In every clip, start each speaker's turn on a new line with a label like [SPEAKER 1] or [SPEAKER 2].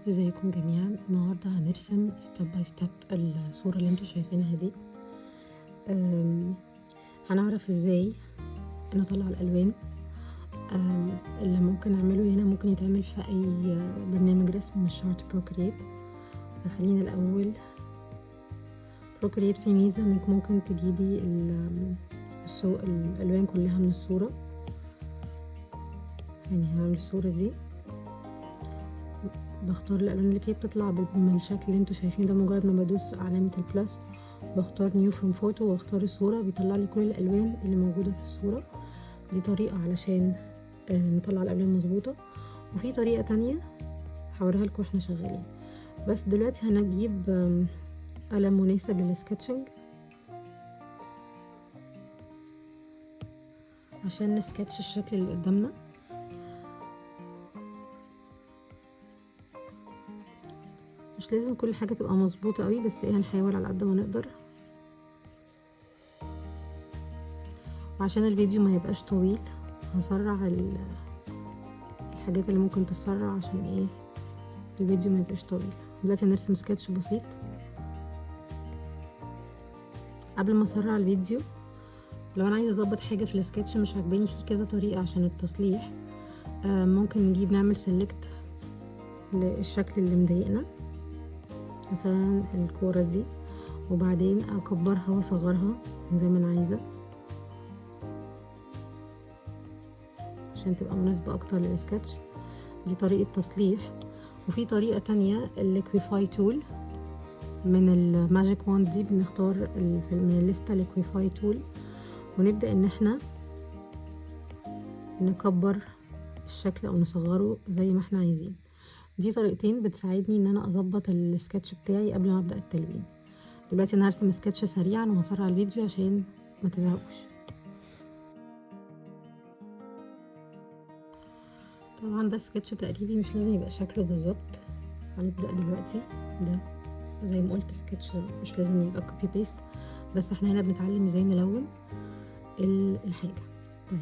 [SPEAKER 1] ازيكم جميعا. النهارده هنرسم ستيب باي ستيب الصورة اللي انتوا شايفينها دي. هنعرف ازاي نطلع الالوان. اللي ممكن نعمله هنا ممكن يتعمل في اي برنامج رسم مش شرط بروكريت. خلينا الاول بروكريت فيه ميزة انك ممكن تجيبي الالوان كلها من الصورة. يعني هعمل الصورة دي، بختار الالوان اللي فيها بتطلع بالشكل اللي انتوا شايفين ده. مجرد ما بدوس علامة البلس بختار نيو فروم فوتو واختار الصورة، بيطلع لي كل الالوان اللي موجودة في الصورة. دي طريقة علشان نطلع الالوان مظبوطة. وفي طريقة تانية هوريها لكم واحنا شغالين. بس دلوقتي هنجيب قلم مناسب للسكتشنج عشان نسكتش الشكل اللي قدامنا. مش لازم كل حاجة تبقى مظبوطة قوي، بس هنحاول على قد ما نقدر وعشان الفيديو ما يبقاش طويل. هسرع الحاجات اللي ممكن تسرع عشان الفيديو ما يبقاش طويل. دلوقتي هنرسم سكتش بسيط. قبل ما اسرع الفيديو، لو انا عايزه اظبط حاجه في السكتش مش عاجباني، في كذا طريقه عشان التصليح. ممكن نجيب سيلكت للشكل اللي مضايقنا، مثلا الكوره دي، وبعدين اكبرها واصغرها زي ما انا عايزه عشان تبقى مناسبه اكتر للسكتش. دي طريقه تصليح. وفي طريقه تانية الليكويفاي تول من الماجيك واند دي. بنختار من الليسته ليكويفاي تول ونبدا ان احنا نكبر الشكل او نصغره زي ما احنا عايزين. دي طريقتين بتساعدني ان انا اظبط السكتش بتاعي قبل ما ابدا التلوين. دلوقتي انا هرسم سكتش سريعا وهسرع الفيديو عشان ما تزهقوش. طبعا ده سكتش تقريبي، مش لازم يبقى شكله بالظبط. هنبدا دلوقتي. ده زي ما قلت سكتش مش لازم يبقى كوبي بيست، بس احنا هنا بنتعلم ازاي نلون الحاجه. طيب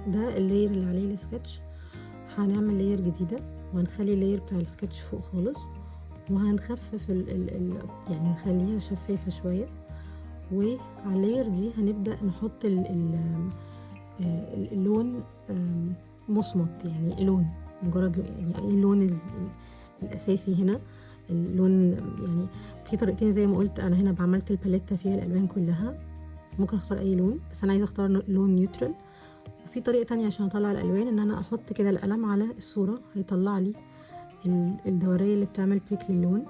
[SPEAKER 1] ده اللاير اللي عليه السكتش. هنعمل لاير جديده وهنخلي اللاير بتاع السكتش فوق خالص، وهنخفف يعني نخليها شفافه شويه. وعلى اللاير دي هنبدا نحط اللون مصمت، يعني لون مجرد يعني اي اللون الاساسي هنا اللون. يعني في طريقتين زي ما قلت. انا هنا عملت الباليتة فيها الالوان كلها، ممكن اختار اي لون بس انا عايزه اختار لون نيوترال. وفي طريقه تانية عشان اطلع الالوان، ان انا احط كده القلم على الصوره هيطلع لي الدوريه اللي بتعمل بيك للون.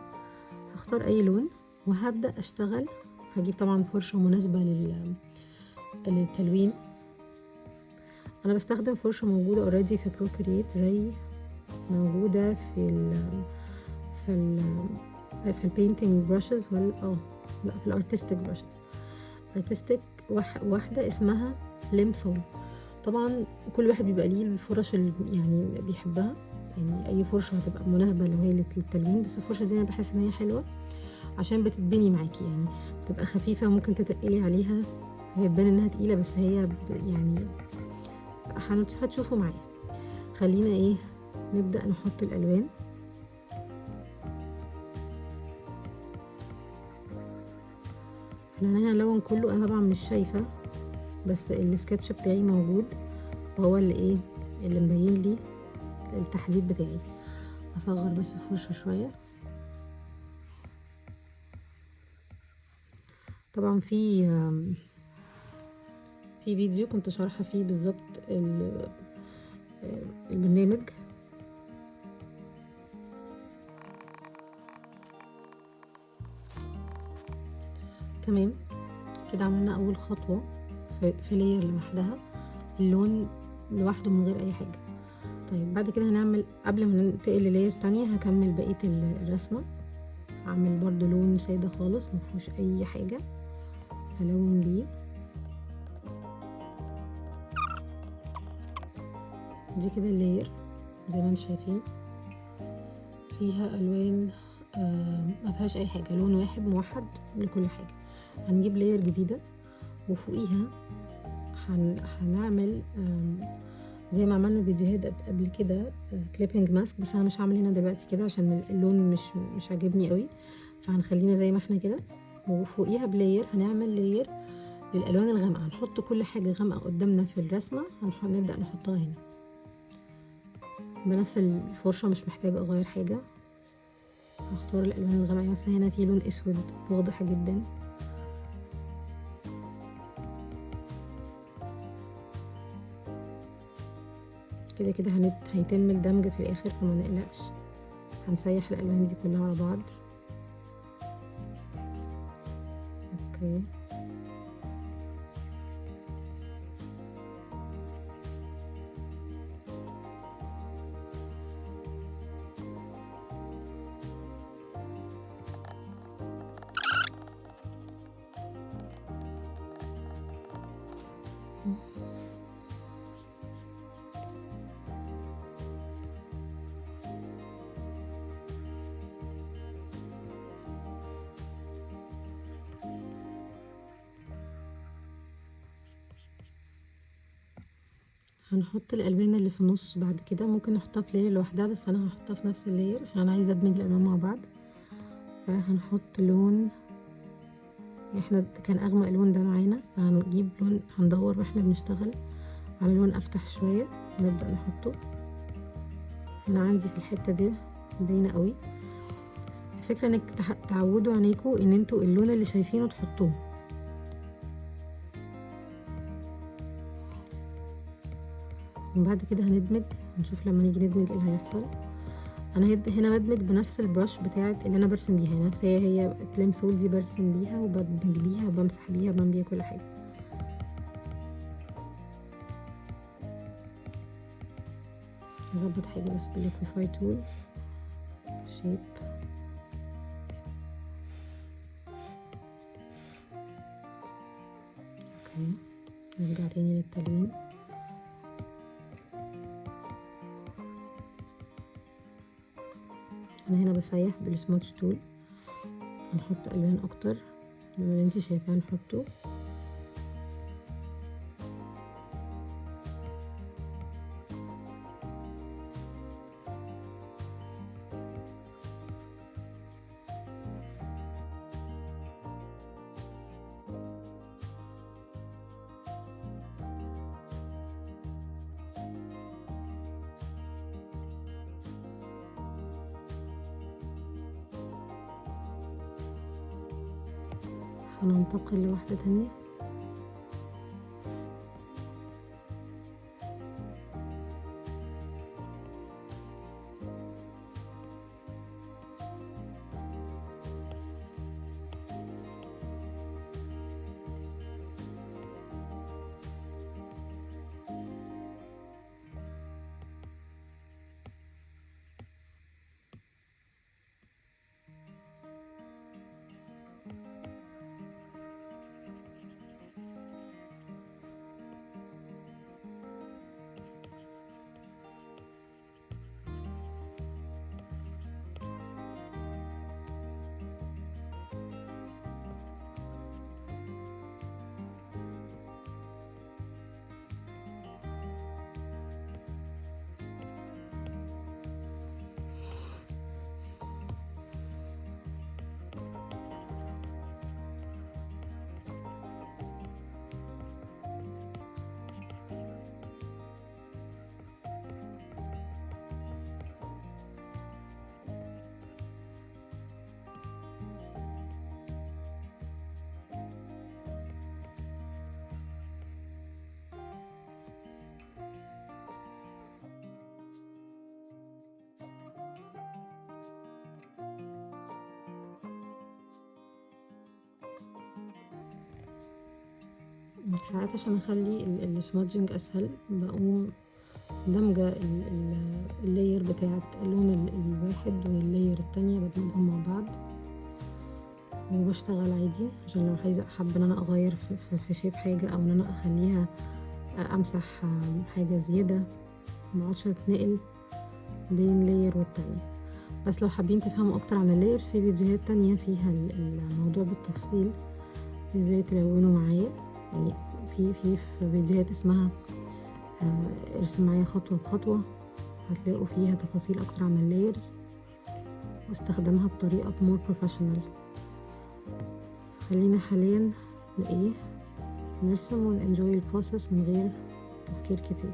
[SPEAKER 1] هختار اي لون وهبدا اشتغل. هجيب طبعا فرشه مناسبه للتلوين. انا بستخدم فرشه موجوده اوريدي في بروكريت، زي موجوده في البينتينج براشز لا، في الارتستيك براشز. ارتستيك واحده اسمها ليمسول. طبعا كل واحد بيبقى ليه الفرش اللي يعني بيحبها، يعني اي فرشه هتبقى مناسبه لو هي للتلوين. بس الفرشه دي انا بحس ان هي حلوه عشان بتتبني معاكي، يعني بتبقى خفيفه ممكن تتقلي عليها. هي تبان انها تقيله بس هي يعني هتشوفوا معايا. خلينا نبدا نحط الالوان. انا هنا هلون كله. انا طبعا مش شايفه بس السكتش بتاعي موجود وهو اللي اللي مبين لي التحديد بتاعي. هصغر بس الفرشه شويه. طبعا في فيديو كنت شارحه فيه بالظبط البرنامج. تمام كده عملنا اول خطوه في لاير لوحدها، اللون لوحده من غير اي حاجه. طيب بعد كده هنعمل قبل ما ننتقل للاير تانية هكمل بقيه الرسمه. هعمل برضو لون ساده خالص مفيهوش اي حاجه هلون بيه. دي كده اللاير زي ما انتم شايفين فيها الوان ما فيهاش اي حاجه، لون واحد موحد لكل حاجه. هنجيب لاير جديده وفوقيها هنعمل زي ما عملنا فيديوهات قبل كده كليبنج ماسك، بس انا مش هعمل هنا دلوقتي كده عشان اللون مش عاجبني قوي، فهنخلينا زي ما احنا كده. وفوقيها بلاير هنعمل لاير للالوان الغامقه، هنحط كل حاجه غامقه قدامنا في الرسمه نبدا نحطها هنا بنفس الفرشه، مش محتاجه اغير حاجه. هختار الالوان الغامقه، مثلا هنا في لون اسود واضح جدا، كده كده هيتم الدمج في الاخر فما نقلقش. هنسيح الالوان دي كلها على بعض. اوكي، هنحط الالوان اللي في النص بعد كده، ممكن نحطها في لاير لوحدها، بس انا هحطها في نفس اللاير عشان انا عايزه ادمج الالوان مع بعض. فهنحط لون، احنا كان اغمق لون ده معانا، فهنجيب لون، هندور واحنا بنشتغل على لون افتح شويه ونبدا نحطه. انا عندي في الحته دي باينه قوي. الفكره انك تعودوا عينيكوا ان انتوا اللون اللي شايفينه تحطوه. وبعد كده هندمج، نشوف لما نيجي ندمج ايه اللي هيحصل. انا هنا بدمج بنفس البرش بتاعت اللي انا برسم بيها، نفس هي بليم سول دي برسم بيها وبدمج بيها وبمسح بيها وبعمل بيها كل حاجه. هربط حاجه بس بالليكويفاي تول شيب. اوكي، نرجع تاني للتلوين. انا هنا بسيح بالسموتش تول، هنحط الوان اكتر من اللي انتي شايفاه نحطه. هننتقل لواحدة تانية. ساعات عشان اخلي السمادجنج اسهل بقوم دمجة اللاير بتاعت اللون الواحد واللاير التانية بدمجهم مع بعض وبشتغل عادي، عشان لو عايزة حابة ان انا اغير في شيب حاجة او ان انا اخليها امسح حاجة زيادة مقعدش اتنقل بين لاير والتانية. بس لو حابين تفهموا اكتر عن اللايرز في فيديوهات تانية فيها الموضوع بالتفصيل ازاي تلونوا معايا، يعني في فيديوهات اسمها ارسم معايا خطوة بخطوة، هتلاقوا فيها تفاصيل اكتر عن اللايرز واستخدمها بطريقة more professional. خلينا حاليا نرسم ونenjoy البروسيس من غير تفكير كتير.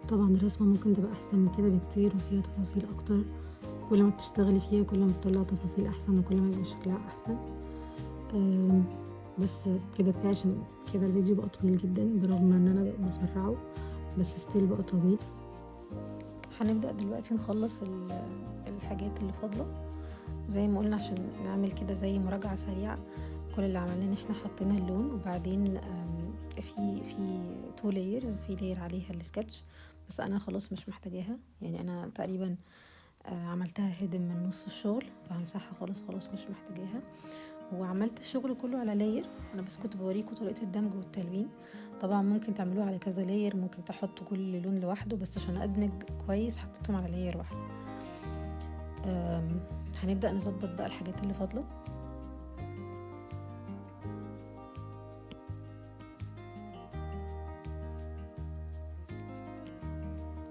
[SPEAKER 1] طبعا الرسمة ممكن تبقى احسن من كده بكتير وفيها تفاصيل اكتر، كل ما بتشتغلي فيها كل ما بتطلع تفاصيل احسن وكل ما يبقى شكلها احسن. بس كده كفاية عشان كده الفيديو بقى طويل جدا برغم ان انا بقى بسرعه، بس ستيل بقى طويل. هنبدأ دلوقتي نخلص الحاجات اللي فاضلة زي ما قلنا عشان نعمل كده زي مراجعة سريعة. كل اللي عملناه ان احنا حطينا اللون وبعدين في 2 layers، في layer عليها السكتش بس انا خلاص مش محتاجاها، يعني انا تقريبا عملتها هيدن من نص الشغل فهمسحها خلاص مش محتاجاها. وعملت الشغل كله على لاير، انا بس كنت بوريكم طريقة الدمج والتلوين. طبعا ممكن تعملوها على كذا لاير، ممكن تحطوا كل لون لوحده، بس عشان ادمج كويس حطيتهم على لاير واحدة. هنبدأ نظبط بقى الحاجات اللي فاضلة.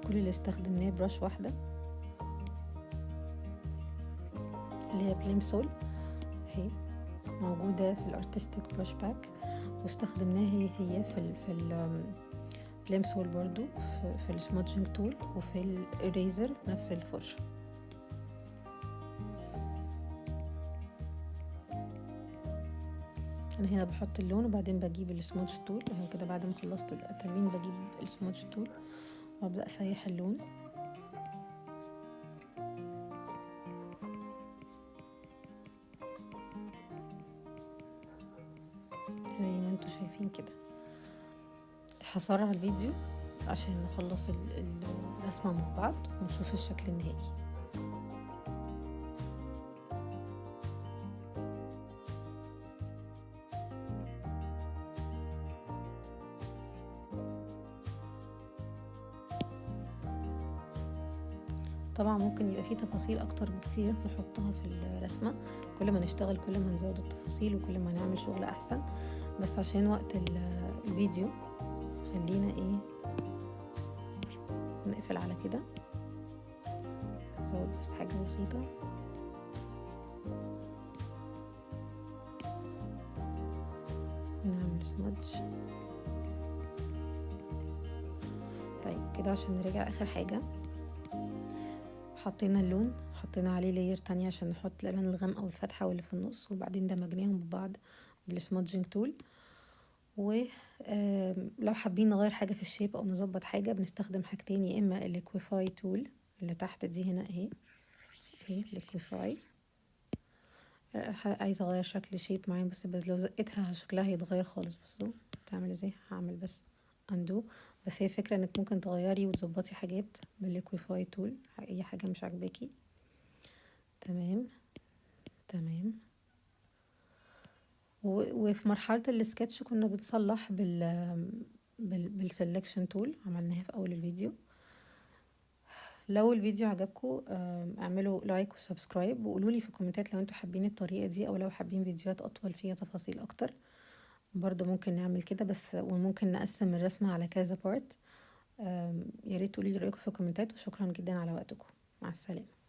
[SPEAKER 1] كل اللي استخدمناه براش واحدة اللي هي بليم سول، اهي موجودة في الارتستيك براش باك، واستخدمناها هي في بليم سول برضو في السمودجنج تول وفي الاريزر نفس الفرشة. انا هنا بحط اللون وبعدين بجيب السمودج تول اهو كده، بعد ما خلصت التلوين بجيب السمودج تول وابدأ اسيح اللون زي ما انتوا شايفين كده. هسرع الفيديو عشان نخلص الرسمة مع بعض ونشوف الشكل النهائي. طبعا ممكن يبقى فيه تفاصيل اكتر بكتير نحطها في الرسمة، كل ما نشتغل كل ما نزود التفاصيل وكل ما نعمل شغل احسن، بس عشان وقت الفيديو خلينا نقفل على كده، نزود بس حاجة بسيطة. نعمل سمادج. طيب كده عشان نرجع اخر حاجة، حطينا اللون حطينا عليه لاير تانية عشان نحط الالوان الغامقة والفاتحة واللي في النص، وبعدين دمجناهم ببعض بالسمادجنج تول. ولو حابين نغير حاجة في الشيب او نظبط حاجة بنستخدم حاجتين، يا اما الليكويفاي تول اللي تحت دي هنا اهي ليكويفاي، عايزة اغير شكل شيب معين بس لو زقتها شكلها هيتغير خالص. بصوا تعمل ازاي، هعمل بس اندو بس هي فكرة انك ممكن تغيري وتظبطي حاجات بالليكويفاي تول، اي حاجة مش عاجباكي. تمام تمام. وفي مرحلة السكتش كنا بنصلح بالسلكشن تول، عملناها في اول الفيديو. لو الفيديو عجبكم اعملوا لايك وسبسكرايب، وقولوا لي في الكومنتات لو انتوا حابين الطريقة دي او لو حابين فيديوهات اطول فيها تفاصيل اكتر، برضو ممكن نعمل كده. بس وممكن نقسم الرسمة على كذا بارت. يا ريت تقولي لي رأيكم في الكومنتات، وشكرا جدا على وقتكم. مع السلامة.